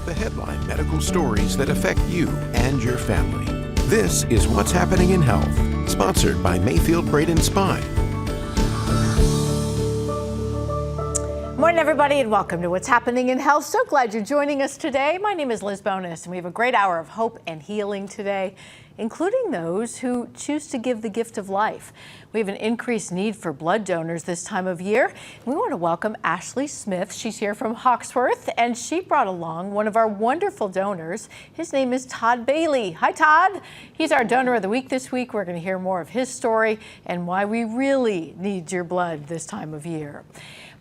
The headline medical stories that affect you and your family. This is What's Happening in Health, sponsored by Mayfield Braden Spine. Morning, everybody, and welcome to What's Happening in Health. So glad you're joining us today. My name is Liz Bonus, and we have a great hour of hope and healing today, including those who choose to give the gift of life. We have an increased need for blood donors this time of year. We want to welcome Ashley Smith. She's here from Hawksworth, and she brought along one of our wonderful donors. His name is Todd Bailey. Hi, Todd. He's our donor of the week this week. We're going to hear more of his story and why we really need your blood this time of year.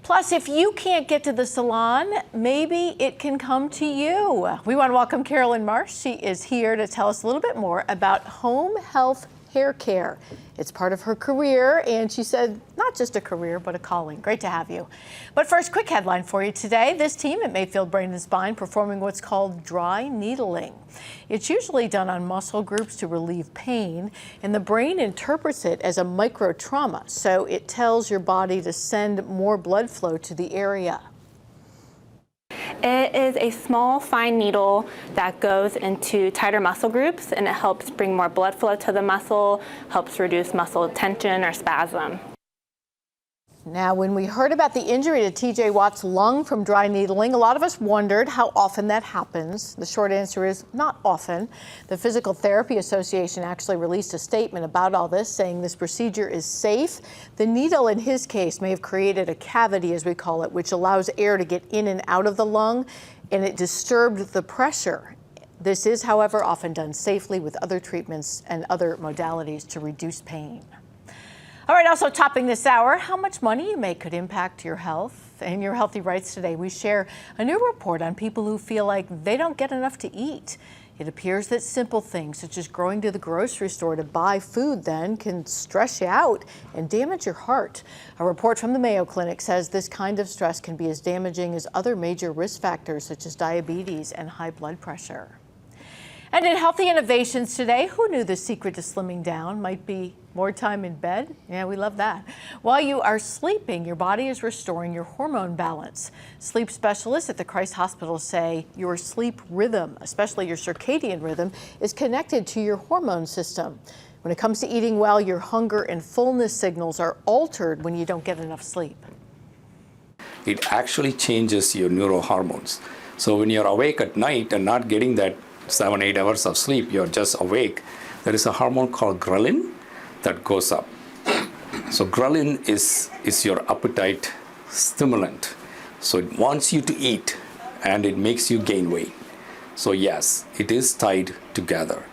Plus, if you can't get to the salon, maybe it can come to you. We want to welcome Carolyn Marsh. She is here to tell us a little bit more about home health hair care. It's part of her career, and she said not just a career, but a calling. Great to have you. But first, quick headline for you today. This team at Mayfield Brain and Spine performing what's called dry needling. It's usually done on muscle groups to relieve pain, and the brain interprets it as a micro trauma, so it tells your body to send more blood flow to the area. It is a small, fine needle that goes into tighter muscle groups, and it helps bring more blood flow to the muscle, helps reduce muscle tension or spasm. Now, when we heard about the injury to TJ Watt's lung from dry needling, a lot of us wondered how often that happens. The short answer is not often. The Physical Therapy Association actually released a statement about all this, saying this procedure is safe. The needle in his case may have created a cavity, as we call it, which allows air to get in and out of the lung, and it disturbed the pressure. This is, however, often done safely with other treatments and other modalities to reduce pain. All right, also topping this hour, how much money you make could impact your health and your healthy rights today. We share a new report on people who feel like they don't get enough to eat. It appears that simple things such as going to the grocery store to buy food then can stress you out and damage your heart. A report from the Mayo Clinic says this kind of stress can be as damaging as other major risk factors such as diabetes and high blood pressure. And in Healthy Innovations today, who knew the secret to slimming down might be more time in bed? Yeah, we love that. While you are sleeping, your body is restoring your hormone balance. Sleep specialists at the Christ Hospital say your sleep rhythm, especially your circadian rhythm, is connected to your hormone system. When it comes to eating well, your hunger and fullness signals are altered when you don't get enough sleep. It actually changes your neurohormones. So when you're awake at night and not getting that 7-8 hours of sleep, you're just awake, there is a hormone called ghrelin that goes up. So ghrelin is your appetite stimulant. So it wants you to eat and it makes you gain weight. So yes, it is tied together.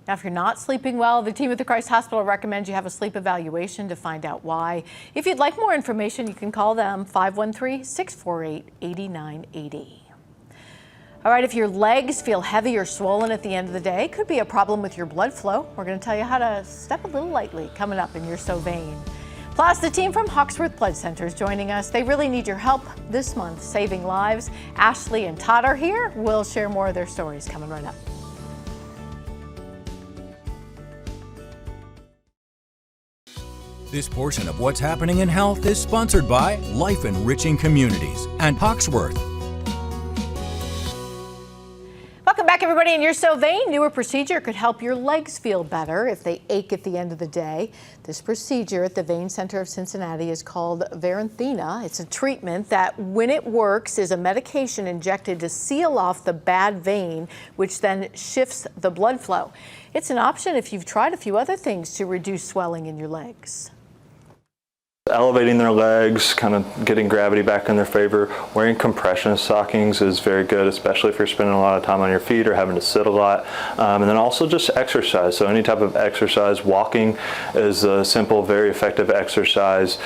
Now, if you're not sleeping well, the team at the Christ Hospital recommends you have a sleep evaluation to find out why. If you'd like more information, you can call them 513-648-8980. All right, if your legs feel heavy or swollen at the end of the day, could be a problem with your blood flow. We're going to tell you how to step a little lightly coming up in You're So Vain. Plus, the team from Hawksworth Blood Center is joining us. They really need your help this month, saving lives. Ashley and Todd are here. We'll share more of their stories coming right up. This portion of What's Happening in Health is sponsored by Life Enriching Communities and Hawksworth. Welcome back, everybody, and You're So Vain. Newer procedure could help your legs feel better if they ache at the end of the day. This procedure at the Vein Center of Cincinnati is called Varenthina. It's a treatment that, when it works, is a medication injected to seal off the bad vein, which then shifts the blood flow. It's an option if you've tried a few other things to reduce swelling in your legs. Elevating their legs, kind of getting gravity back in their favor. Wearing compression stockings is very good, especially if you're spending a lot of time on your feet or having to sit a lot. And then also just exercise. So any type of exercise. Walking is a simple, very effective exercise,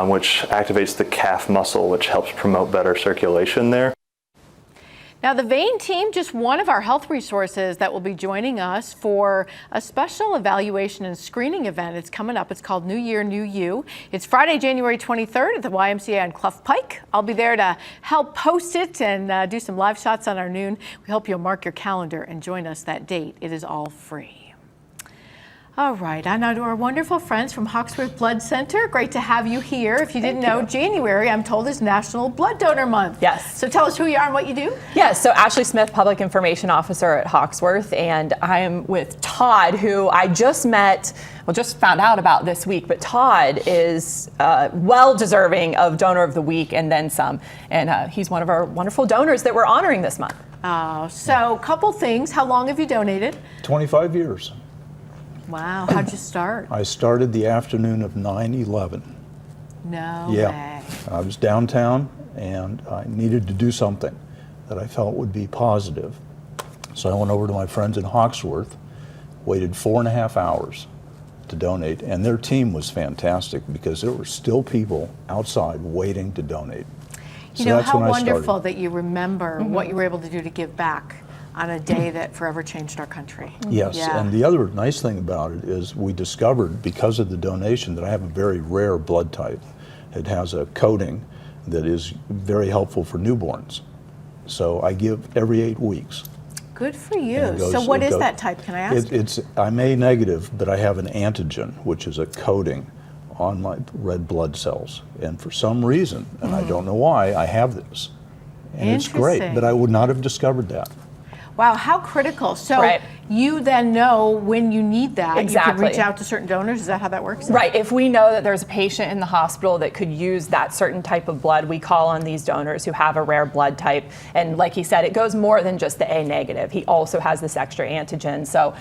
which activates the calf muscle, which helps promote better circulation there. Now, the Vein team, just one of our health resources that will be joining us for a special evaluation and screening event. It's coming up. It's called New Year, New You. It's Friday, January 23rd at the YMCA on Clough Pike. I'll be there to help post it and do some live shots on our noon. We hope you'll mark your calendar and join us that date. It is all free. All right, and now to our wonderful friends from Hawksworth Blood Center. Great to have you here. If you didn't know, January, I'm told, is National Blood Donor Month. Yes. So tell us who you are and what you do. Yes, so Ashley Smith, Public Information Officer at Hawksworth, and I am with Todd, who I just met, well, just found out about this week, but Todd is well deserving of Donor of the Week and then some, and he's one of our wonderful donors that we're honoring this month. So a couple things. How long have you donated? 25 years. Wow, how'd you start? I started the afternoon of 9/11. No Yeah. way. I was downtown and I needed to do something that I felt would be positive. So I went over to my friends in Hawksworth, waited 4.5 hours to donate, and their team was fantastic because there were still people outside waiting to donate. You know, how wonderful that you remember what you were able to do to give back on a day that forever changed our country. Yes, Yeah. and the other nice thing about it is we discovered, because of the donation, that I have a very rare blood type. It has a coating that is very helpful for newborns. So I give every 8 weeks. Good for And you. it goes- So what it is goes- that type, can I ask? I'm A negative, but I have an antigen, which is a coating on my red blood cells. And for some reason, and I don't know why, I have this. And it's great, Interesting. but I would not have discovered that. Wow, how critical. So Right. you then know when you need that. You can reach Exactly. out to certain donors. Is that how that works? Right, if we know that there's a patient in the hospital that could use that certain type of blood, we call on these donors who have a rare blood type. And like he said, it goes more than just the A negative. He also has this extra antigen. So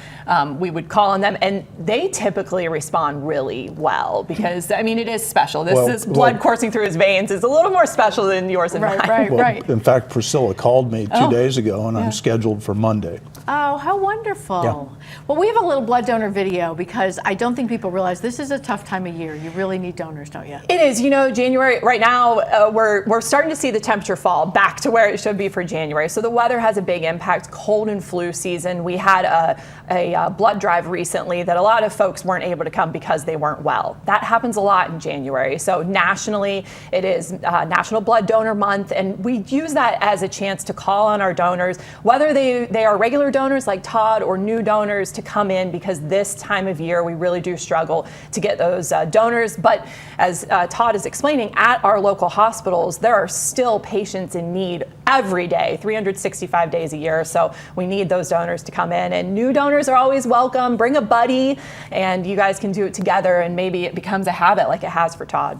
we would call on them, and they typically respond really well because, I mean, it is special. This blood coursing through his veins is a little more special than yours and mine. Right. In fact, Priscilla called me 2 days ago, and I'm scheduled for Monday. Oh, how wonderful. Yeah. Well, we have a little blood donor video because I don't think people realize this is a tough time of year. You really need donors, don't you? It is. You know, January, right now, we're starting to see the temperature fall back to where it should be for January. So the weather has a big impact. Cold and flu season. We had a blood drive recently that a lot of folks weren't able to come because they weren't well. That happens a lot in January. So nationally, it is National Blood Donor Month, and we use that as a chance to call on our donors, whether they are regular donors like Todd or new donors, to come in, because this time of year we really do struggle to get those donors. But as Todd is explaining, at our local hospitals, there are still patients in need every day, 365 days a year. So we need those donors to come in, and new donors are always welcome. Bring a buddy, and you guys can do it together, and maybe it becomes a habit like it has for Todd.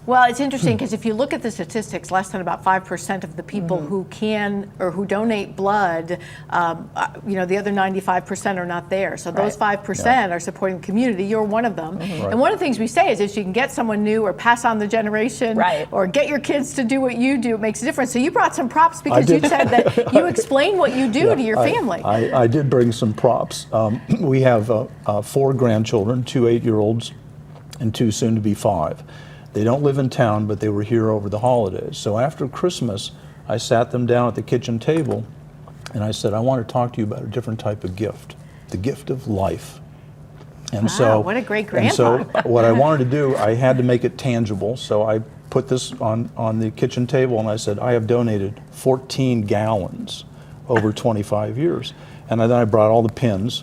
Well, it's interesting because if you look at the statistics, less than about 5% of the people who can or who donate blood, you know, the other 95% are not there. So those 5% are supporting the community. You're one of them. And one of the things we say is if you can get someone new or pass on the generation or get your kids to do what you do, it makes a difference. So you brought some props because you said that you explain what you do to your family. I did bring some props. We have 4 grandchildren, 2 8-year-olds and 2 soon to be 5. They don't live in town, but they were here over the holidays. So after Christmas, I sat them down at the kitchen table and I said, I want to talk to you about a different type of gift, the gift of life. And Wow, what a great grandpa. And so what I wanted to do, I had to make it tangible. So I put this on the kitchen table and I said, I have donated 14 gallons over 25 years. And then I brought all the pins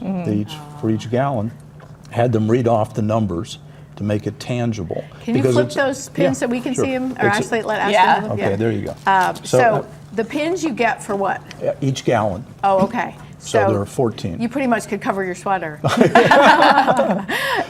for each gallon, had them read off the numbers to make it tangible. Can you flip those pins so we can see them? Or Ashley, let Ashley Yeah. know them? Okay, there you go. So the pins you get for what? Each gallon. Oh, okay. So there are 14. You pretty much could cover your sweater.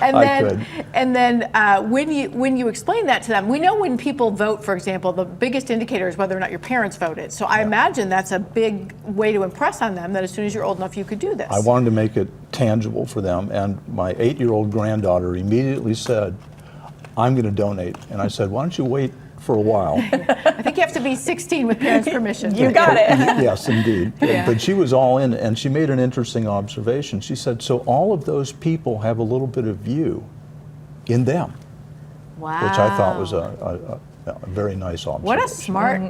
And then when you explain that to them, we know when people vote, for example, the biggest indicator is whether or not your parents voted. So I imagine that's a big way to impress on them that as soon as you're old enough, you could do this. I wanted to make it tangible for them, and my 8-year-old granddaughter immediately said, I'm going to donate. And I said, why don't you wait for a while? I think you have to be 16 with parents' permission. You got it. Yes, indeed. But she was all in, and she made an interesting observation. She said, so all of those people have a little bit of you in them. Wow. Which I thought was a very nice observation. What a smart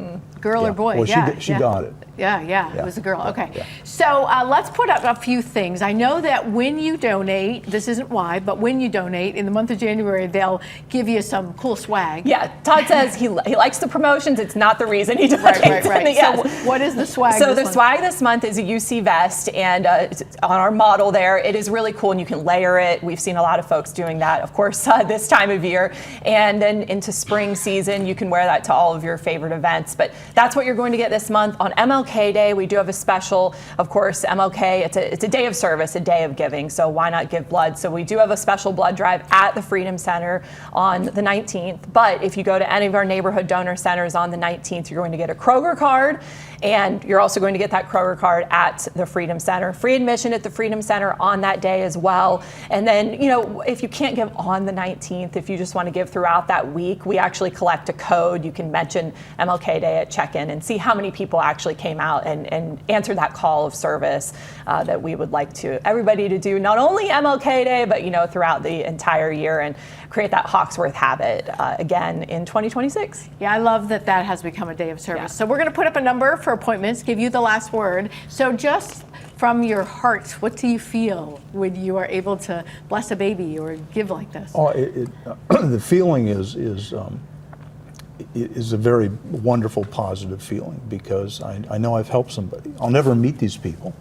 girl or boy. Well, Yeah, she got it. Yeah, it was a girl. Okay. Yeah. So let's put up a few things. I know that when you donate, this isn't why, but when you donate in the month of January, they'll give you some cool swag. Yeah, Todd says he likes the promotions. It's not the reason he donates. Right. So what is the swag So the swag this month is a UC vest, and on our model there, it is really cool, and you can layer it. We've seen a lot of folks doing that, of course, this time of year. And then into spring season, you can wear that to all of your favorite events. But that's what you're going to get this month. On MLK Day, we do have a special, of course, MLK, it's a day of service, a day of giving, so why not give blood? So we do have a special blood drive at the Freedom Center on the 19th, but if you go to any of our neighborhood donor centers on the 19th, you're going to get a Kroger card, and you're also going to get that Kroger card at the Freedom Center. Free admission at the Freedom Center on that day as well. And then, if you can't give on the 19th, if you just want to give throughout that week, we actually collect a code. You can mention MLK Day at check-in and see how many people actually came out and answered that call of service that we would like everybody to do, not only MLK Day, but throughout the entire year, and create that Hawksworth habit again in 2026. Yeah, I love that has become a day of service. Yeah. So we're going to put up a number for appointments, give you the last word. So just from your heart, what do you feel when you are able to bless a baby or give like this? Oh, the feeling is a very wonderful, positive feeling, because I know I've helped somebody. I'll never meet these people.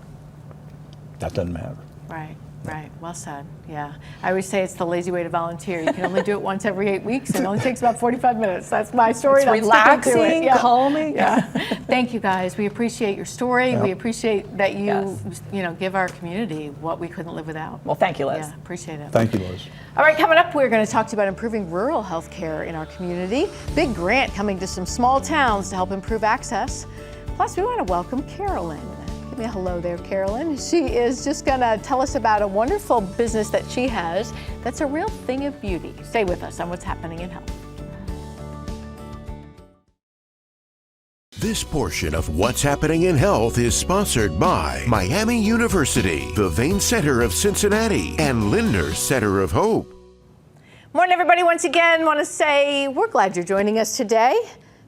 That doesn't matter. Right. Well said. Yeah. I always say it's the lazy way to volunteer. You can only do it once every 8 weeks, and it only takes about 45 minutes. That's my story. It's relaxing, calming. Yeah. Thank you, guys. We appreciate your story. Yep. We appreciate that you, give our community what we couldn't live without. Well, thank you, Liz. Yeah, appreciate it. Thank you, Liz. All right, coming up, we're going to talk to you about improving rural health care in our community. Big grant coming to some small towns to help improve access. Plus, we want to welcome Carolyn. Give me a hello there, Carolyn. She is just going to tell us about a wonderful business that she has that's a real thing of beauty. Stay with us on What's Happening in Health. This portion of What's Happening in Health is sponsored by Miami University, the Vein Center of Cincinnati, and Lindner Center of Hope. Morning, everybody. Once again, want to say we're glad you're joining us today.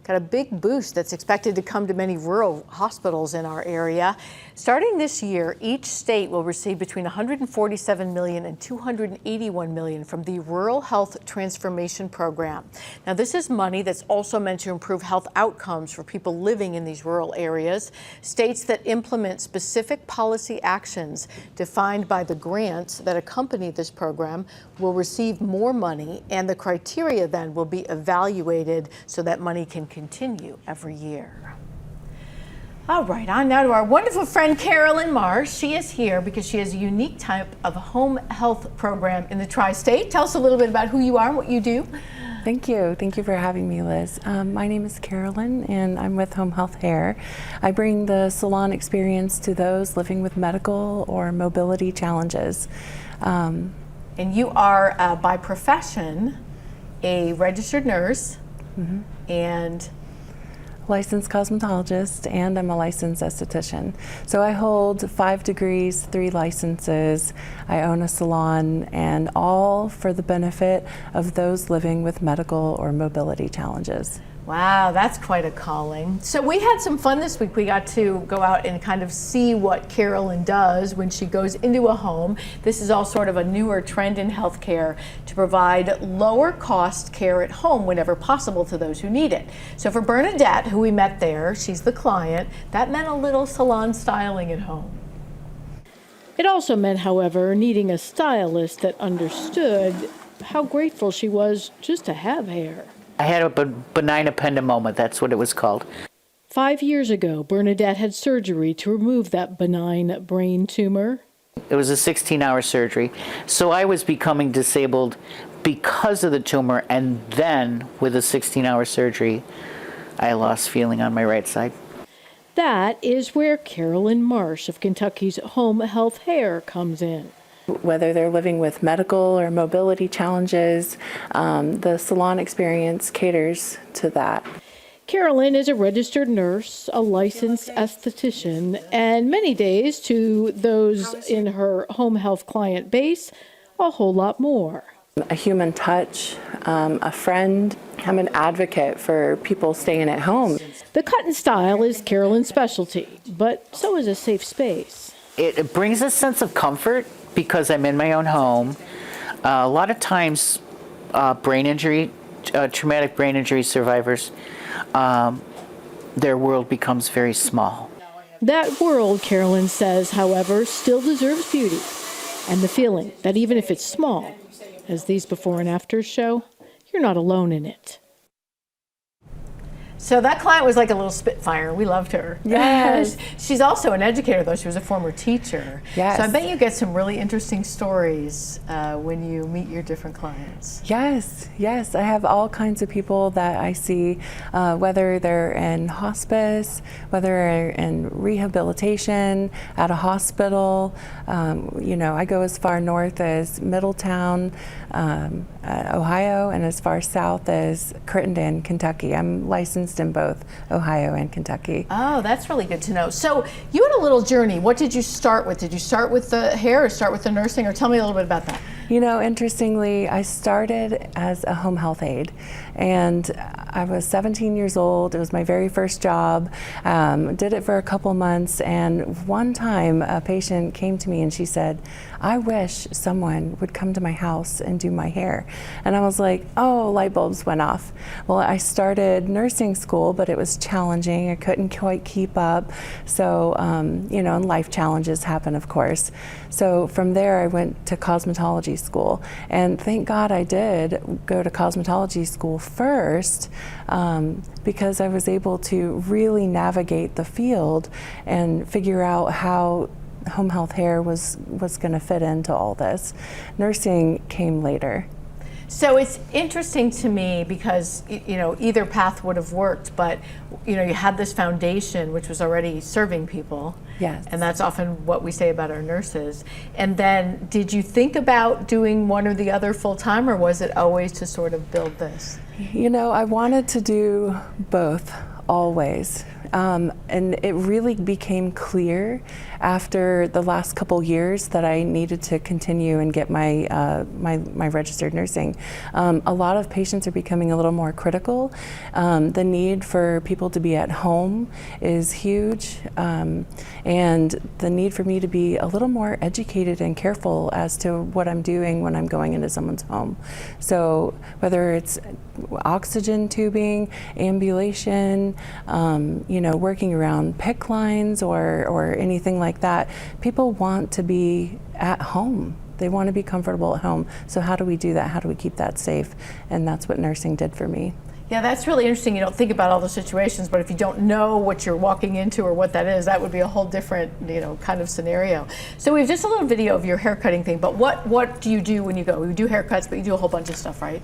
Got a big boost that's expected to come to many rural hospitals in our area. Starting this year, each state will receive between $147 million and $281 million from the Rural Health Transformation Program. Now, this is money that's also meant to improve health outcomes for people living in these rural areas. States that implement specific policy actions defined by the grants that accompany this program will receive more money, and the criteria then will be evaluated so that money can continue every year. All right, on now to our wonderful friend Carolyn Marsh. She is here because she has a unique type of home health program in the tri-state. Tell us a little bit about who you are and what you do. Thank you. Thank you for having me, Liz. My name is Carolyn, and I'm with Home Health Hair. I bring the salon experience to those living with medical or mobility challenges. And you are, by profession, a registered nurse and licensed cosmetologist, and I'm a licensed esthetician. So I hold 5 degrees, 3 licenses. I own a salon, and all for the benefit of those living with medical or mobility challenges. Wow, that's quite a calling. So we had some fun this week. We got to go out and kind of see what Carolyn does when she goes into a home. This is all sort of a newer trend in healthcare to provide lower cost care at home whenever possible to those who need it. So for Bernadette, who we met there, she's the client, that meant a little salon styling at home. It also meant, however, needing a stylist that understood how grateful she was just to have hair. I had a benign ependymoma, that's what it was called. 5 years ago, Bernadette had surgery to remove that benign brain tumor. It was a 16-hour surgery, so I was becoming disabled because of the tumor, and then with a 16-hour surgery, I lost feeling on my right side. That is where Carolyn Marsh of Kentucky's Home Health Hair comes in. Whether they're living with medical or mobility challenges, the salon experience caters to that. Carolyn is a registered nurse, a licensed esthetician, and many days to those in her home health client base, a whole lot more. A human touch, a friend. I'm an advocate for people staying at home. The cut and style is Carolyn's specialty, but so is a safe space. It brings a sense of comfort because I'm in my own home. A lot of times, brain injury, traumatic brain injury survivors, their world becomes very small. That world, Carolyn says, however, still deserves beauty and the feeling that even if it's small, as these before and afters show, you're not alone in it. So that client was like a little spitfire. We loved her. Yes. She's also an educator, though. She was a former teacher. Yes. So I bet you get some really interesting stories when you meet your different clients. Yes, yes. I have all kinds of people that I see, whether they're in hospice, whether they're in rehabilitation, at a hospital. I go as far north as Middletown, Ohio, and as far south as Crittenden, Kentucky. I'm licensed in both Ohio and Kentucky. Oh, that's really good to know. So you had a little journey. What did you start with? Did you start with the hair or start with the nursing, or tell me a little bit about that? Interestingly, I started as a home health aide, and I was 17 years old. It was my very first job. Did it for a couple months, and one time a patient came to me and she said, "I wish someone would come to my house and do my hair." And I was like, oh, light bulbs went off. Well, I started nursing school, but it was challenging. I couldn't quite keep up. So, and life challenges happen, of course. So from there, I went to cosmetology school. And thank God I did go to cosmetology school first, because I was able to really navigate the field and figure out how home health hair was going to fit into all this. Nursing came later. So it's interesting to me because, either path would have worked, but, you had this foundation which was already serving people. Yes. And that's often what we say about our nurses. And then did you think about doing one or the other full time, or was it always to sort of build this? I wanted to do both, always. And it really became clear after the last couple years that I needed to continue and get my my registered nursing. A lot of patients are becoming a little more critical. The need for people to be at home is huge, and the need for me to be a little more educated and careful as to what I'm doing when I'm going into someone's home. So whether it's oxygen tubing, ambulation, working around PICC lines or anything like that, people want to be at home. They want to be comfortable at home. So how do we do that? How do we keep that safe? And that's what nursing did for me. Yeah, that's really interesting. You don't think about all the situations, but if you don't know what you're walking into or what that is, that would be a whole different, kind of scenario. So we have just a little video of your haircutting thing, but what do you do when you go? You do haircuts, but you do a whole bunch of stuff, right?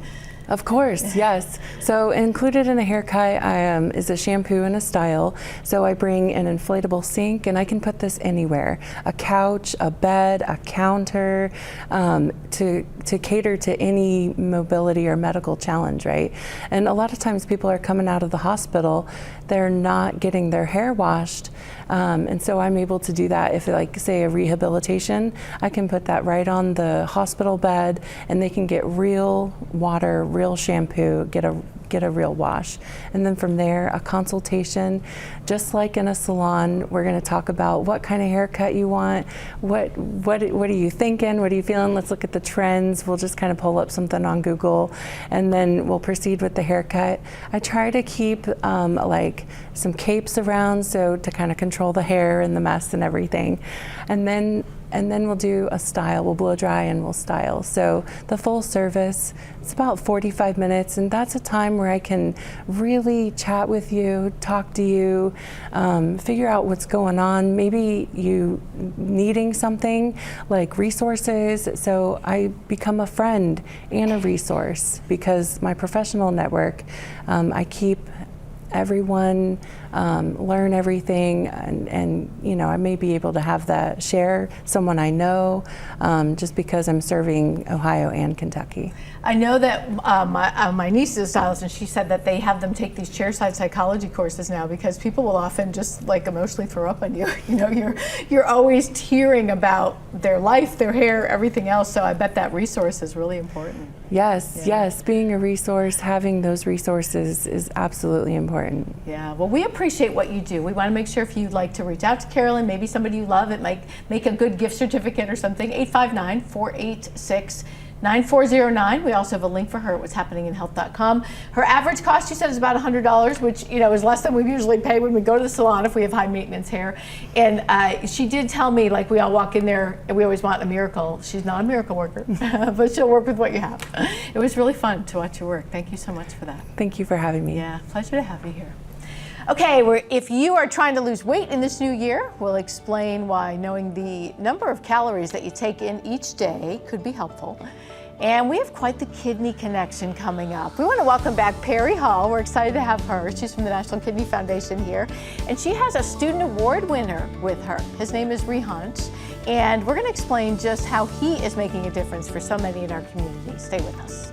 Of course, yes. So included in a haircut is a shampoo and a style. So I bring an inflatable sink, and I can put this anywhere. A couch, a bed, a counter, to cater to any mobility or medical challenge, right? And a lot of times people are coming out of the hospital, they're not getting their hair washed. And so I'm able to do that. If, like, say, a rehabilitation, I can put that right on the hospital bed, and they can get real water, real shampoo, get a real wash. And then from there, a consultation. Just like in a salon, we're going to talk about what kind of haircut you want, what are you thinking, what are you feeling, let's look at the trends. We'll just kind of pull up something on Google, and then we'll proceed with the haircut. I try to keep like some capes around, so to kind of control the hair and the mess and everything. And then we'll do a style. We'll blow dry and we'll style. So the full service, it's about 45 minutes, and that's a time where I can really chat with you, talk to you, figure out what's going on. Maybe you needing something like resources. So I become a friend and a resource because my professional network, I keep everyone learn everything, and you know, I may be able to have that share someone I know, just because I'm serving Ohio and Kentucky. I know that my niece is a stylist, and she said that they have them take these chairside psychology courses now, because people will often just like emotionally throw up on you. You know, you're always hearing about their life, their hair, everything else. So I bet that resource is really important. Yes, yes, being a resource, having those resources is absolutely important. Yeah, well, we appreciate what you do. We want to make sure if you'd like to reach out to Carolyn, maybe somebody you love, it might make a good gift certificate or something, 859-486-9409. We also have a link for her at what'shappeninginhealth.com. Her average cost, she said, is about $100, which, you know, is less than we usually pay when we go to the salon if we have high maintenance hair. And she did tell me, like, we all walk in there and we always want a miracle. She's not a miracle worker, but she'll work with what you have. It was really fun to watch your work. Thank you so much for that. Thank you for having me. Yeah, pleasure to have you here. Okay, if you are trying to lose weight in this new year, we'll explain why knowing the number of calories that you take in each day could be helpful. And we have quite the kidney connection coming up. We want to welcome back Perry Hall. We're excited to have her. She's from the National Kidney Foundation here. And she has a student award winner with her. His name is Rehunt. And we're going to explain just how he is making a difference for so many in our community. Stay with us.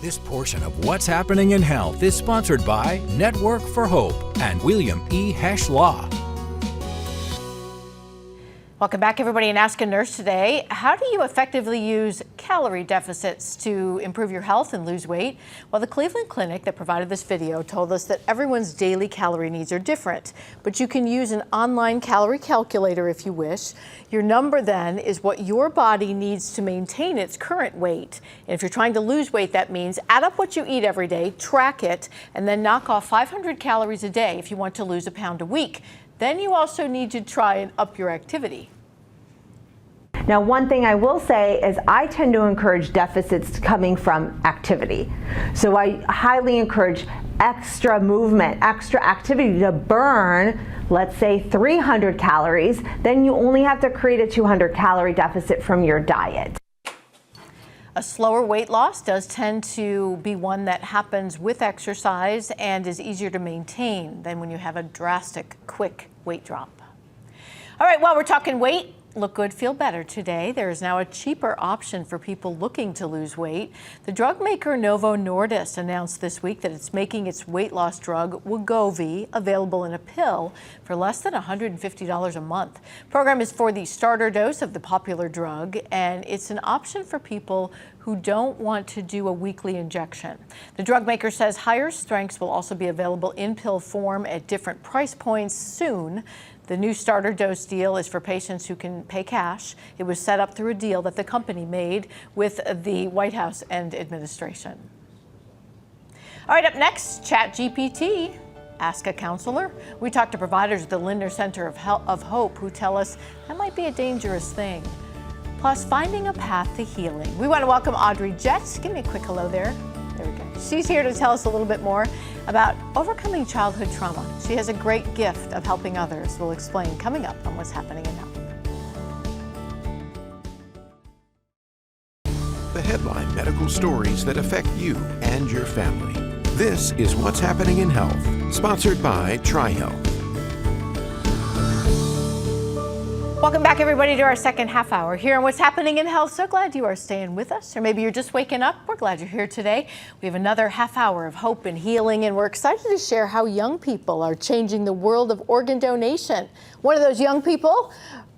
This portion of What's Happening in Health is sponsored by Network for Hope and William E. Hesch Law. Welcome back, everybody, and Ask a Nurse today. How do you effectively use calorie deficits to improve your health and lose weight? Well, the Cleveland Clinic that provided this video told us that everyone's daily calorie needs are different, but you can use an online calorie calculator if you wish. Your number then is what your body needs to maintain its current weight. And if you're trying to lose weight, that means add up what you eat every day, track it, and then knock off 500 calories a day if you want to lose a pound a week. Then you also need to try and up your activity. Now, one thing I will say is I tend to encourage deficits coming from activity. So I highly encourage extra movement, extra activity to burn, let's say 300 calories. Then you only have to create a 200 calorie deficit from your diet. A slower weight loss does tend to be one that happens with exercise and is easier to maintain than when you have a drastic, quick weight drop. All right, while we're talking weight, look good, feel better today. There is now a cheaper option for people looking to lose weight. The drug maker Novo Nordisk announced this week that it's making its weight loss drug Wegovy available in a pill for less than $150 a month. The program is for the starter dose of the popular drug, and it's an option for people who don't want to do a weekly injection. The drug maker says higher strengths will also be available in pill form at different price points soon. The new starter dose deal is for patients who can pay cash. It was set up through a deal that the company made with the White House and administration. All right, up next, ChatGPT. Ask a counselor. We talked to providers at the Lindner Center of Hope who tell us that might be a dangerous thing. Plus, finding a path to healing. We want to welcome Audrey Jett. Give me a quick hello there. There we go. She's here to tell us a little bit more about overcoming childhood trauma. She has a great gift of helping others. We'll explain coming up on What's Happening in Health. The headline medical stories that affect you and your family. This is What's Happening in Health, sponsored by TriHealth. Welcome back, everybody, to our second half hour here on What's Happening in Health. So glad you are staying with us, or maybe you're just waking up. We're glad you're here today. We have another half hour of hope and healing, and we're excited to share how young people are changing the world of organ donation. One of those young people,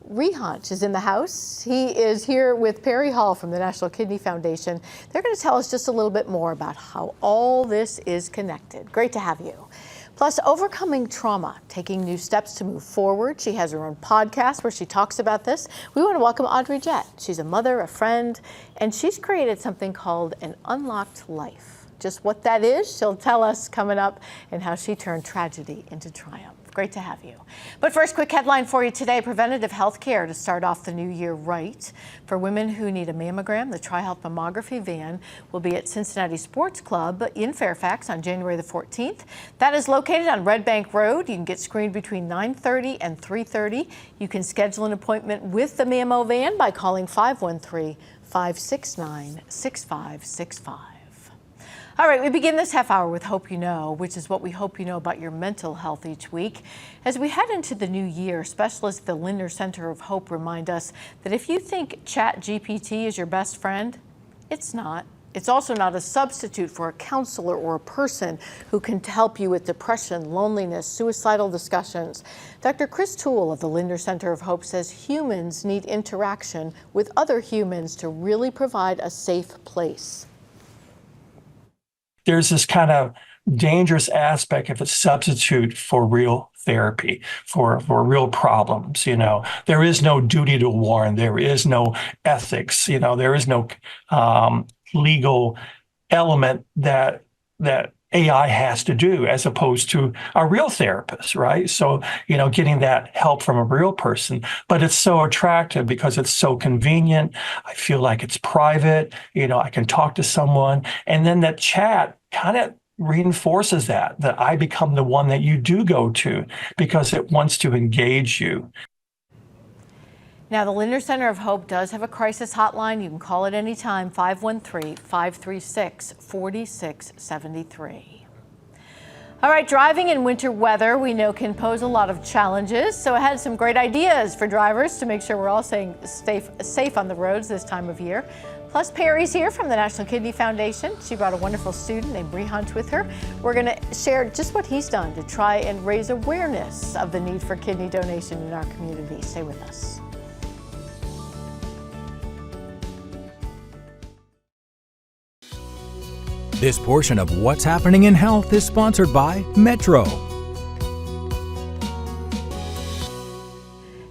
Rehunt, is in the house. He is here with Perry Hall from the National Kidney Foundation. They're going to tell us just a little bit more about how all this is connected. Great to have you. Plus, overcoming trauma, taking new steps to move forward. She has her own podcast where she talks about this. We want to welcome Audrey Jett. She's a mother, a friend, and she's created something called an unlocked life. Just what that is, she'll tell us coming up, and how she turned tragedy into triumph. Great to have you. But first, quick headline for you today. Preventative health care to start off the new year right. For women who need a mammogram, the TriHealth mammography van will be at Cincinnati Sports Club in Fairfax on January the 14th. That is located on Red Bank Road. You can get screened between 9:30 and 3:30. You can schedule an appointment with the mammo van by calling 513-569-6565. All right, we begin this half hour with Hope You Know, which is what we hope you know about your mental health each week. As we head into the new year, specialists at the Lindner Center of Hope remind us that if you think ChatGPT is your best friend, it's not. It's also not a substitute for a counselor or a person who can help you with depression, loneliness, suicidal discussions. Dr. Chris Toole of the Lindner Center of Hope says humans need interaction with other humans to really provide a safe place. There's this kind of dangerous aspect of a substitute for real therapy, for real problems. There is no duty to warn. There is no ethics. There is no legal element that AI has to do, as opposed to a real therapist, right? So, getting that help from a real person. But it's so attractive because it's so convenient. I feel like it's private. I can talk to someone. And then that chat kind of reinforces that I become the one that you do go to because it wants to engage you. Now, the Lindner Center of Hope does have a crisis hotline. You can call it anytime, 513-536-4673. All right, driving in winter weather we know can pose a lot of challenges, so I had some great ideas for drivers to make sure we're all staying safe on the roads this time of year. Plus, Perry's here from the National Kidney Foundation. She brought a wonderful student named Bree Hunt with her. We're going to share just what he's done to try and raise awareness of the need for kidney donation in our community. Stay with us. This portion of What's Happening in Health is sponsored by Metro.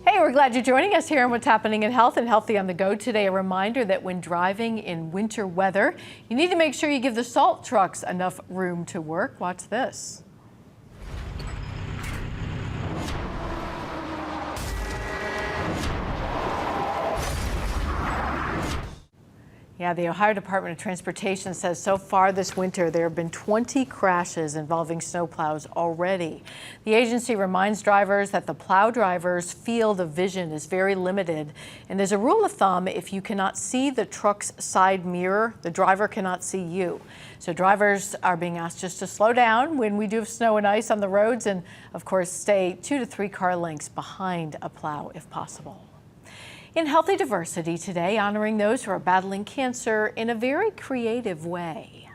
Hey, we're glad you're joining us here on What's Happening in Health and Healthy on the Go. Today, a reminder that when driving in winter weather, you need to make sure you give the salt trucks enough room to work. Watch this. Yeah, the Ohio Department of Transportation says so far this winter there have been 20 crashes involving snowplows already. The agency reminds drivers that the plow driver's field of vision is very limited. And as a rule of thumb, if you cannot see the truck's side mirror, the driver cannot see you. So drivers are being asked just to slow down when we do have snow and ice on the roads, and of course stay 2 to 3 car lengths behind a plow if possible. In Healthy Diversity today, honoring those who are battling cancer in a very creative way.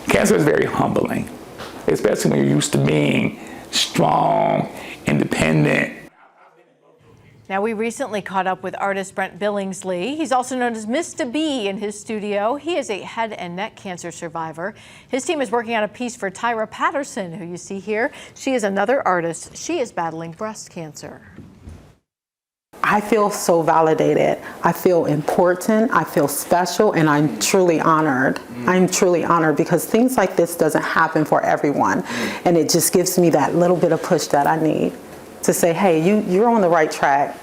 Cancer is very humbling, especially when you're used to being strong, independent. Now, we recently caught up with artist Brent Billingsley. He's also known as Mr. B in his studio. He is a head and neck cancer survivor. His team is working on a piece for Tyra Patterson, who you see here. She is another artist. She is battling breast cancer. I feel so validated. I feel important. I feel special, and I'm truly honored. I'm truly honored because things like this doesn't happen for everyone, and it just gives me that little bit of push that I need to say, hey, you're on the right track.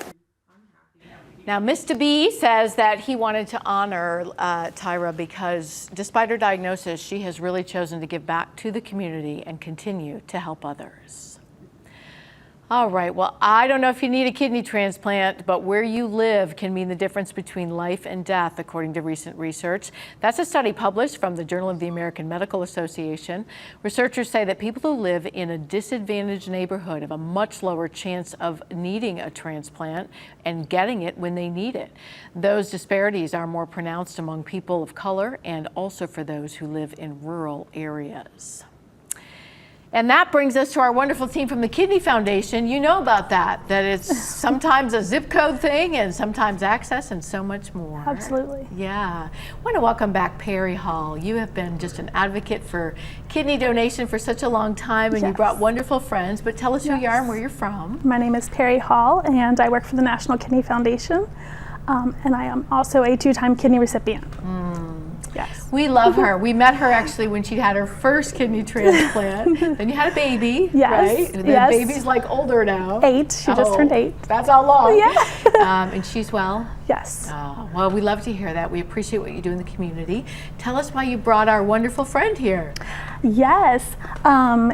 Now, Mr. B says that he wanted to honor Tyra because despite her diagnosis, she has really chosen to give back to the community and continue to help others. All right, well, I don't know if you need a kidney transplant, but where you live can mean the difference between life and death, according to recent research. That's a study published from the Journal of the American Medical Association. Researchers say that people who live in a disadvantaged neighborhood have a much lower chance of needing a transplant and getting it when they need it. Those disparities are more pronounced among people of color and also for those who live in rural areas. And that brings us to our wonderful team from the Kidney Foundation. You know about that it's sometimes a zip code thing and sometimes access and so much more. Absolutely. Yeah. I want to welcome back Perry Hall. You have been just an advocate for kidney donation for such a long time, and you brought wonderful friends, but tell us who you are and where you're from. My name is Perry Hall, and I work for the National Kidney Foundation, and I am also a 2-time kidney recipient. Yes. We love her. We met her actually when she had her first kidney transplant. Then you had a baby, right? And the baby's like older now. 8. She just turned 8. That's how long. Yeah. And she's well? Yes. Oh, well, we love to hear that. We appreciate what you do in the community. Tell us why you brought our wonderful friend here. Yes.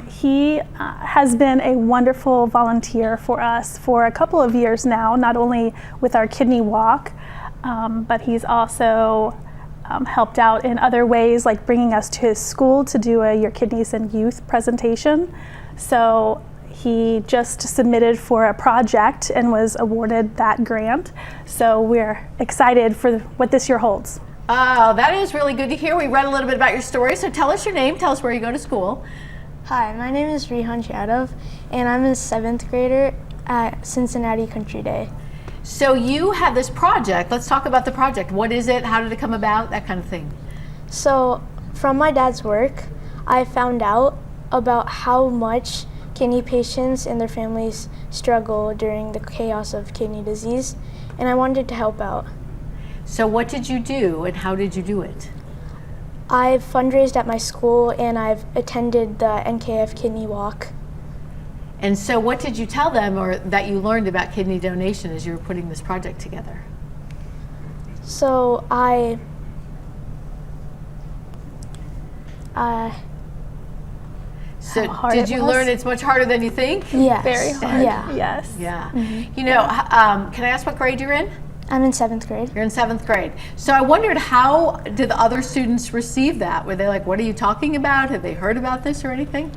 He has been a wonderful volunteer for us for a couple of years now, not only with our kidney walk, but he's also helped out in other ways, like bringing us to his school to do a Your Kidneys and Youth presentation. So he just submitted for a project and was awarded that grant. So we're excited for what this year holds. Oh, that is really good to hear. We read a little bit about your story, so tell us your name, tell us where you go to school. Hi, my name is Rihan Yadav, and I'm a 7th grader at Cincinnati Country Day. So you have this project. Let's talk about the project. What is it? How did it come about? That kind of thing. So from my dad's work, I found out about how much kidney patients and their families struggle during the chaos of kidney disease, and I wanted to help out. So what did you do and how did you do it? I've fundraised at my school and I've attended the NKF Kidney Walk. And so what did you tell them or that you learned about kidney donation as you were putting this project together? So So did you learn it's much harder than you think? Yes. Very hard. Yeah. Yes. Yeah. Mm-hmm. You know, can I ask what grade you're in? I'm in 7th grade. You're in 7th grade. So I wondered, how did the other students receive that? Were they like, what are you talking about? Have they heard about this or anything?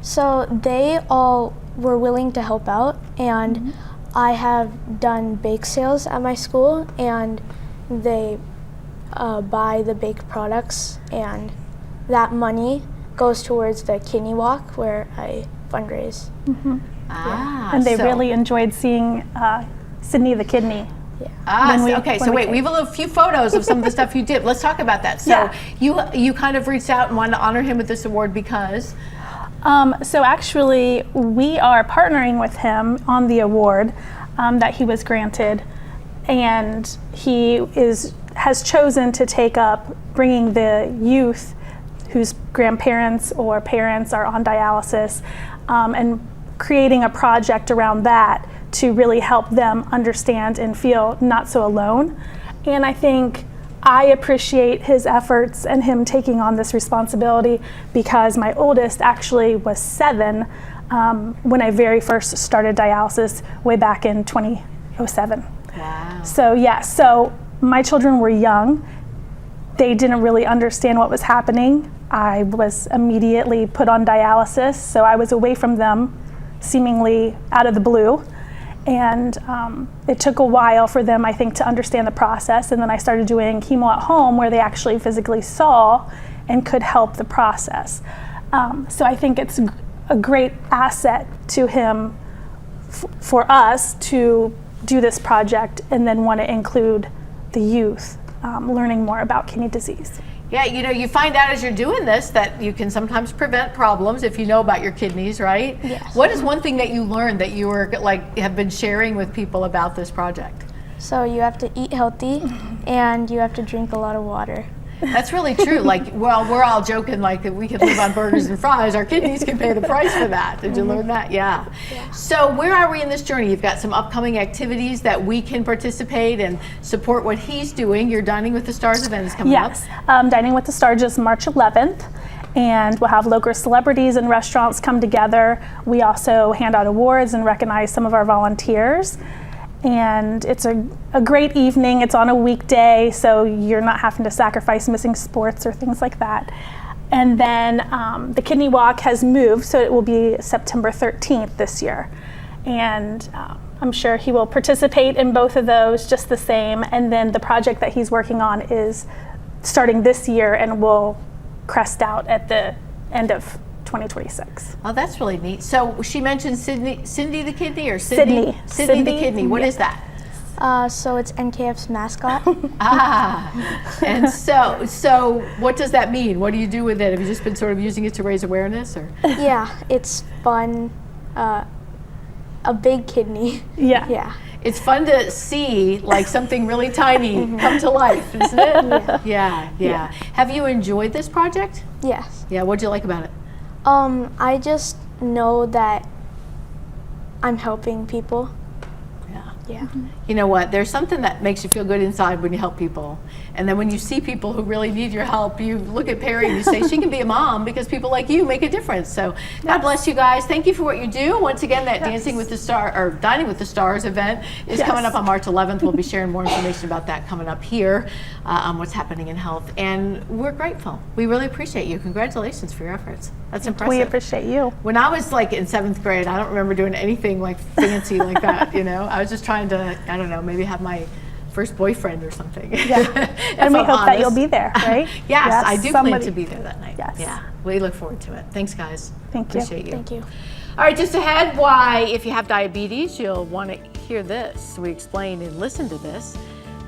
So they all were willing to help out, and I have done bake sales at my school, and they buy the baked products, and that money goes towards the kidney walk where I fundraise. And they really enjoyed seeing Sydney the kidney. So wait, we have a few photos of some of the stuff you did. Let's talk about that. So you kind of reached out and wanted to honor him with this award because? So actually, we are partnering with him on the award that he was granted, and he has chosen to take up bringing the youth whose grandparents or parents are on dialysis and creating a project around that to really help them understand and feel not so alone. And I think I appreciate his efforts and him taking on this responsibility because my oldest actually was 7 when I very first started dialysis way back in 2007. Wow. So my children were young. They didn't really understand what was happening. I was immediately put on dialysis, so I was away from them seemingly out of the blue. And it took a while for them, I think, to understand the process. And then I started doing chemo at home where they actually physically saw and could help the process. So I think it's a great asset to him for us to do this project and then want to include the youth learning more about kidney disease. Yeah, you know, you find out as you're doing this that you can sometimes prevent problems if you know about your kidneys, right? Yes. What is one thing that you learned that you were have been sharing with people about this project? So you have to eat healthy and you have to drink a lot of water. That's really true. Like, well, we're all joking like that we could live on burgers and fries. Our kidneys can pay the price for that. Did you learn that? Yeah. So where are we in this journey? You've got some upcoming activities that we can participate and support what he's doing. Your Dining with the Stars event is coming up. Yes, Dining with the Stars is March 11th. And we'll have local celebrities and restaurants come together. We also hand out awards and recognize some of our volunteers. And it's a great evening. It's on a weekday, so you're not having to sacrifice missing sports or things like that. And then the Kidney Walk has moved, so it will be September 13th this year. And I'm sure he will participate in both of those just the same. And then the project that he's working on is starting this year and will crest out at the end of 2026. Oh, that's really neat. So she mentioned Cindy the Kidney or Sydney. Sydney the Kidney. What is that? So it's NKF's mascot. And so what does that mean? What do you do with it? Have you just been sort of using it to raise awareness, or? Yeah, it's fun. A big kidney. Yeah. It's fun to see like something really tiny come to life, isn't it? Yeah. Have you enjoyed this project? Yes. Yeah. What'd you like about it? I just know that I'm helping people. Yeah. You know what? There's something that makes you feel good inside when you help people. And then when you see people who really need your help, you look at Perry and you say, she can be a mom because people like you make a difference. So God bless you guys. Thank you for what you do. Once again, that Dancing with the Stars or Dining with the Stars event is coming up on March 11th. We'll be sharing more information about that coming up here on what's happening in health. And we're grateful. We really appreciate you. Congratulations for your efforts. That's impressive. We appreciate you. When I was like in 7th grade, I don't remember doing anything like fancy like that, you know. I was just trying to, I don't know, maybe have my first boyfriend or something. Yeah. And we hope that you'll be there, right? Yes, I do plan to be there that night. Yes. Yeah, we look forward to it. Thanks, guys. Thank you. Appreciate you. Thank you. All right, just ahead, why if you have diabetes, you'll want to hear this. We explain and listen to this.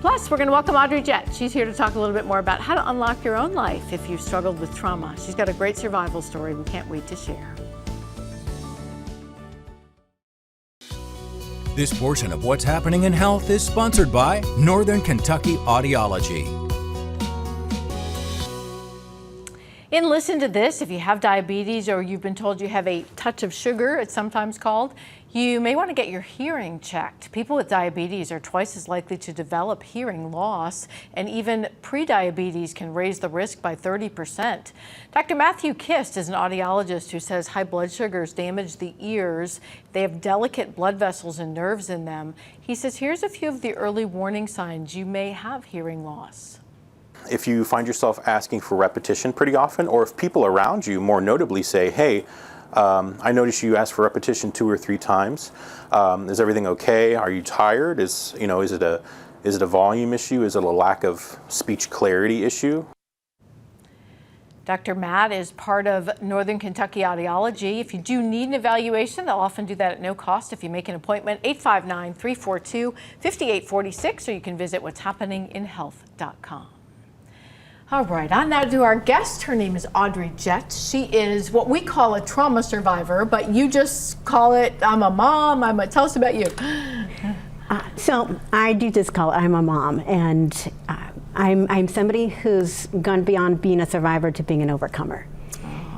Plus, we're going to welcome Audrey Jett. She's here to talk a little bit more about how to unlock your own life if you've struggled with trauma. She's got a great survival story we can't wait to share. This portion of What's Happening in Health is sponsored by Northern Kentucky Audiology. And listen to this, if you have diabetes or you've been told you have a touch of sugar, it's sometimes called, you may want to get your hearing checked. People with diabetes are twice as likely to develop hearing loss, and even prediabetes can raise the risk by 30%. Dr. Matthew Kist is an audiologist who says high blood sugars damage the ears. They have delicate blood vessels and nerves in them. He says here's a few of the early warning signs you may have hearing loss. If you find yourself asking for repetition pretty often, or if people around you more notably say, hey, I noticed you asked for repetition 2 or 3 times. Is everything okay? Are you tired? Is it a volume issue? Is it a lack of speech clarity issue? Dr. Matt is part of Northern Kentucky Audiology. If you do need an evaluation, they'll often do that at no cost if you make an appointment, 859-342-5846, or you can visit what'shappeninginhealth.com. All right, on now to our guest. Her name is Audrey Jett. She is what we call a trauma survivor, but you just call it, I'm a mom. Tell us about you. So I do just call it, I'm a mom, and I'm somebody who's gone beyond being a survivor to being an overcomer.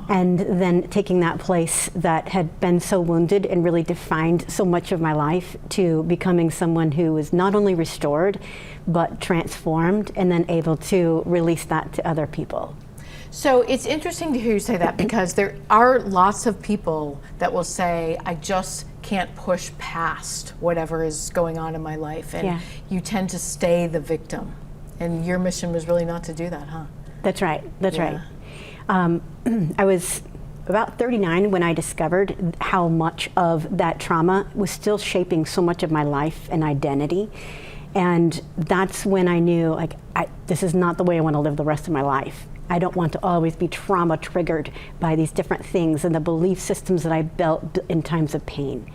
And then taking that place that had been so wounded and really defined so much of my life to becoming someone who is not only restored, but transformed, and then able to release that to other people. So it's interesting to hear you say that, because there are lots of people that will say, I just can't push past whatever is going on in my life. And you tend to stay the victim. And your mission was really not to do that, huh? That's right, that's right. I was about 39 when I discovered how much of that trauma was still shaping so much of my life and identity. And that's when I knew, like, this is not the way I want to live the rest of my life. I don't want to always be trauma triggered by these different things and the belief systems that I built in times of pain.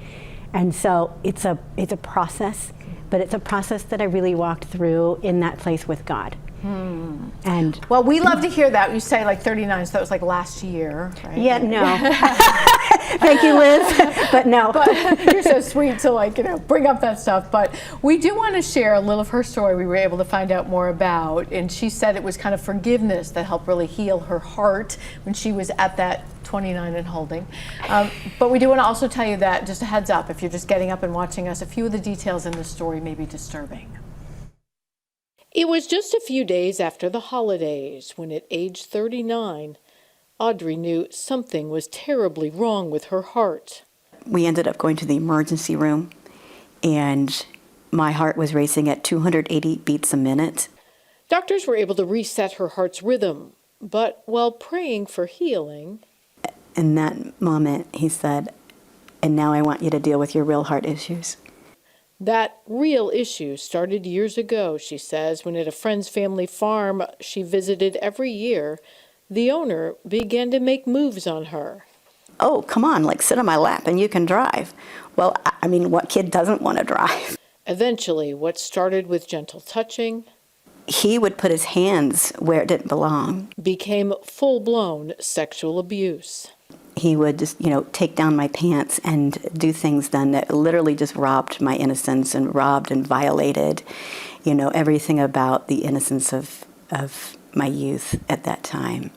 And so it's a process, but it's a process that I really walked through in that place with God. And well, we love to hear that. You say like 39, so that was like last year, right? Yeah, no. Thank you, Liz. But no. But you're so sweet to bring up that stuff. But we do want to share a little of her story we were able to find out more about. And she said it was kind of forgiveness that helped really heal her heart when she was at that 29 and holding. But we do want to also tell you that, just a heads up, if you're just getting up and watching us, a few of the details in the story may be disturbing. It was just a few days after the holidays when, at age 39, Audrey knew something was terribly wrong with her heart. We ended up going to the emergency room, and my heart was racing at 280 beats a minute. Doctors were able to reset her heart's rhythm, but while praying for healing... In that moment, he said, and now I want you to deal with your real heart issues. That real issue started years ago, she says, when at a friend's family farm she visited every year, the owner began to make moves on her. Oh, come on, sit on my lap and you can drive. Well, I mean, what kid doesn't want to drive? Eventually, what started with gentle touching... He would put his hands where it didn't belong. ...became full-blown sexual abuse. He would just, take down my pants and do things then that literally just robbed my innocence and robbed and violated, everything about the innocence of my youth at that time.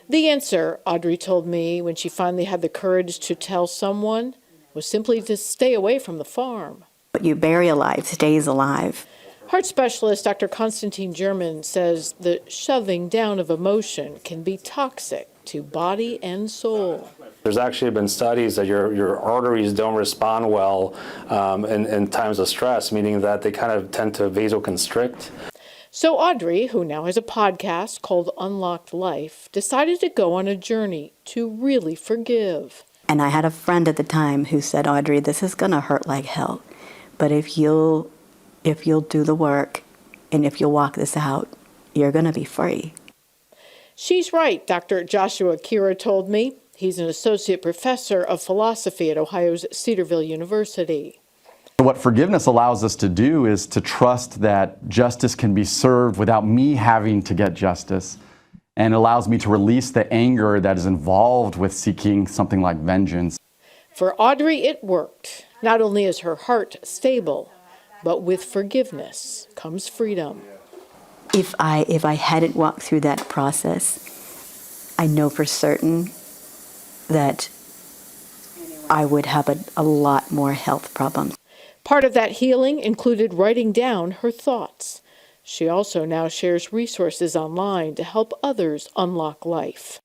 The answer, Audrey told me when she finally had the courage to tell someone, was simply to stay away from the farm. What you bury alive stays alive. Heart specialist Dr. Konstantin German says the shoving down of emotion can be toxic to body and soul. There's actually been studies that your arteries don't respond well in times of stress, meaning that they kind of tend to vasoconstrict. So Audrey, who now has a podcast called Unlocked Life, decided to go on a journey to really forgive. And I had a friend at the time who said, Audrey, this is going to hurt like hell, but if you'll do the work and if you'll walk this out, you're going to be free. She's right, Dr. Joshua Kira told me. He's an associate professor of philosophy at Ohio's Cedarville University. What forgiveness allows us to do is to trust that justice can be served without me having to get justice, and allows me to release the anger that is involved with seeking something like vengeance. For Audrey, it worked. Not only is her heart stable, but with forgiveness comes freedom. If I hadn't walked through that process, I know for certain that I would have a lot more health problems. Part of that healing included writing down her thoughts. She also now shares resources online to help others unlock life.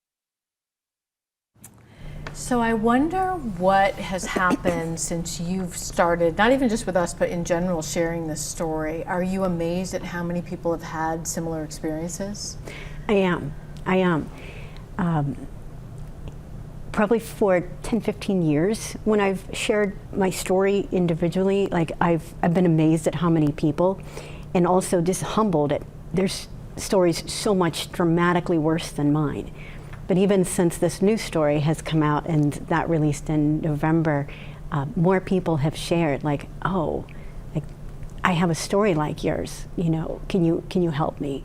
So I wonder what has happened since you've started, not even just with us, but in general, sharing this story. Are you amazed at how many people have had similar experiences? I am. Probably for 10, 15 years, when I've shared my story individually, like I've been amazed at how many people, and also just humbled at there's stories so much dramatically worse than mine. But even since this new story has come out and that released in November, more people have shared like, oh, like I have a story like yours, you know, can you help me?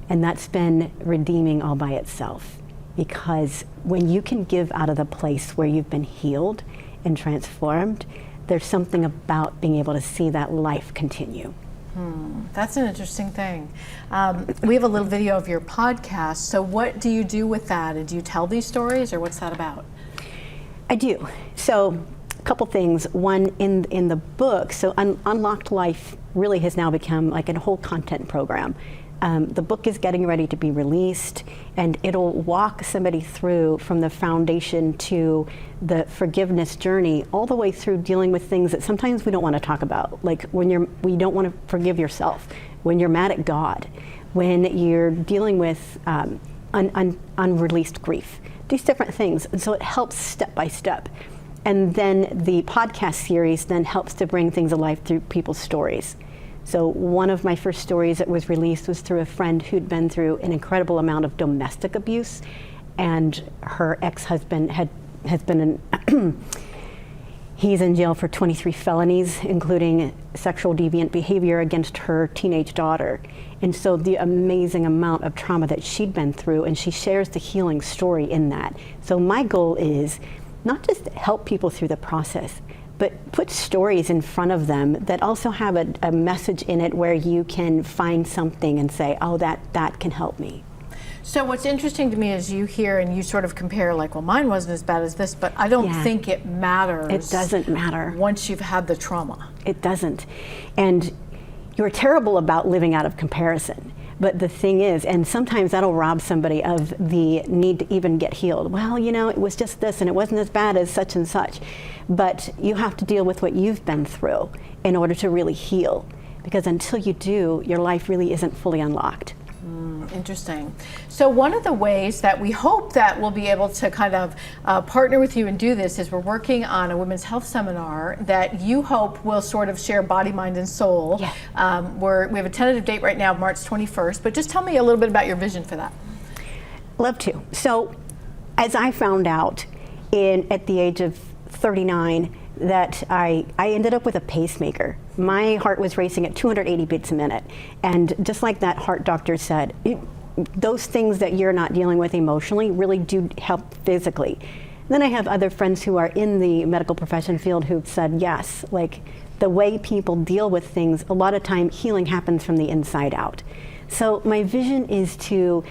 And that's been redeeming all by itself. Because when you can give out of the place where you've been healed and transformed, there's something about being able to see that life continue. That's an interesting thing. We have a little video of your podcast. So what do you do with that? And do you tell these stories, or what's that about? I do. So a couple things. One, in the book, so Unlocked Life really has now become like a whole content program. The book is getting ready to be released, and it'll walk somebody through from the foundation to the forgiveness journey, all the way through dealing with things that sometimes we don't want to talk about, like when you don't want to forgive yourself, when you're mad at God, when you're dealing with unreleased grief, these different things. And so it helps step by step. And then the podcast series then helps to bring things alive through people's stories. So one of my first stories that was released was through a friend who'd been through an incredible amount of domestic abuse, and her ex-husband has been he's in jail for 23 felonies, including sexual deviant behavior against her teenage daughter. And so the amazing amount of trauma that she'd been through, and she shares the healing story in that. So my goal is not just to help people through the process, but put stories in front of them that also have a message in it where you can find something and say, oh, that can help me. So what's interesting to me is you hear and you sort of compare like, well, mine wasn't as bad as this, but I don't think it matters. It doesn't matter. Once you've had the trauma. It doesn't. And you're terrible about living out of comparison. But the thing is, and sometimes that'll rob somebody of the need to even get healed. Well, you know, it was just this and it wasn't as bad as such and such. But you have to deal with what you've been through in order to really heal. Because until you do, your life really isn't fully unlocked. Interesting. So one of the ways that we hope that we'll be able to kind of partner with you and do this is we're working on a women's health seminar that you hope will sort of share body, mind, and soul. Yeah. We have a tentative date right now, March 21st, but just tell me a little bit about your vision for that. Love to. So as I found out at the age of 39 that I ended up with a pacemaker. My heart was racing at 280 beats a minute. And just like that heart doctor said, those things that you're not dealing with emotionally really do help physically. Then I have other friends who are in the medical profession field who've said, yes, like the way people deal with things, a lot of time healing happens from the inside out. So my vision is to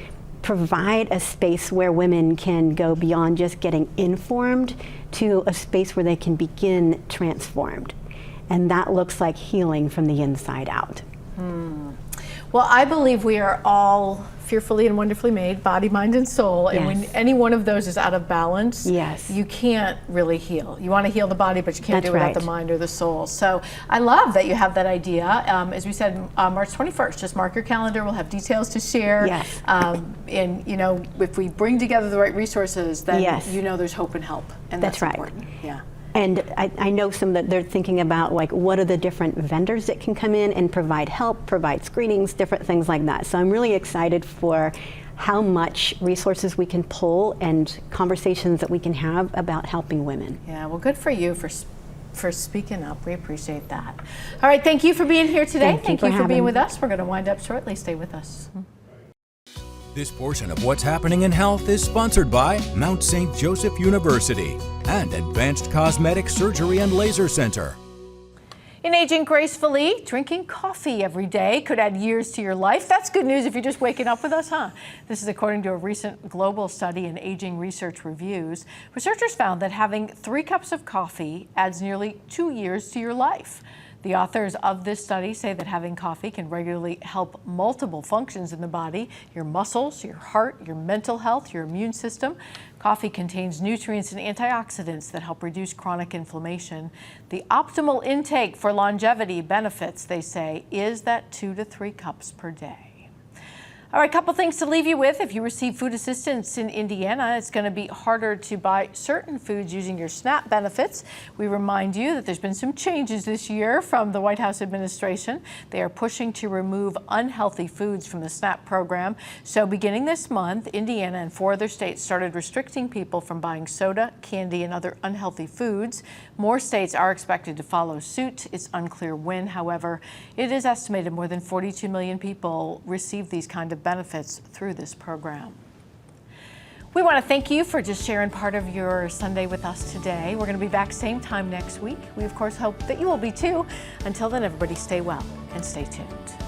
provide a space where women can go beyond just getting informed to a space where they can begin transformed. and that looks like healing from the inside out. Well, I believe we are all fearfully and wonderfully made, body, mind, and soul. And when any one of those is out of balance, you can't really heal. You want to heal the body, but you can't do it without the mind or the soul. So I love that you have that idea. As we said, March 21st, just mark your calendar. We'll have details to share. Yes. And, you know, if we bring together the right resources, then you know there's hope and help. And that's important. Yeah. And I know some that they're thinking about, like, what are the different vendors that can come in and provide help, provide screenings, different things like that. So I'm really excited for how much resources we can pull and conversations that we can have about helping women. Yeah, well, good for you for speaking up. We appreciate that. All right, thank you for being here today. Thank you for being with us. We're going to wind up shortly. Stay with us. This portion of What's Happening in Health is sponsored by Mount St. Joseph University and Advanced Cosmetic Surgery and Laser Center. In Aging Gracefully, drinking coffee every day could add years to your life. That's good news if you're just waking up with us, huh? This is according to a recent global study in Aging Research Reviews. Researchers found that having 3 cups of coffee adds nearly 2 years to your life. The authors of this study say that having coffee can regularly help multiple functions in the body: your muscles, your heart, your mental health, your immune system. Coffee contains nutrients and antioxidants that help reduce chronic inflammation. The optimal intake for longevity benefits, they say, is that 2 to 3 cups per day. All right, a couple things to leave you with. If you receive food assistance in Indiana, it's going to be harder to buy certain foods using your SNAP benefits. We remind you that there's been some changes this year from the White House administration. They are pushing to remove unhealthy foods from the SNAP program. So beginning this month, Indiana and 4 other states started restricting people from buying soda, candy, and other unhealthy foods. More states are expected to follow suit. It's unclear when, however. It is estimated more than 42 million people receive these kind of benefits through this program. We want to thank you for just sharing part of your Sunday with us today. We're going to be back same time next week. We, of course, hope that you will be too. Until then, everybody stay well and stay tuned.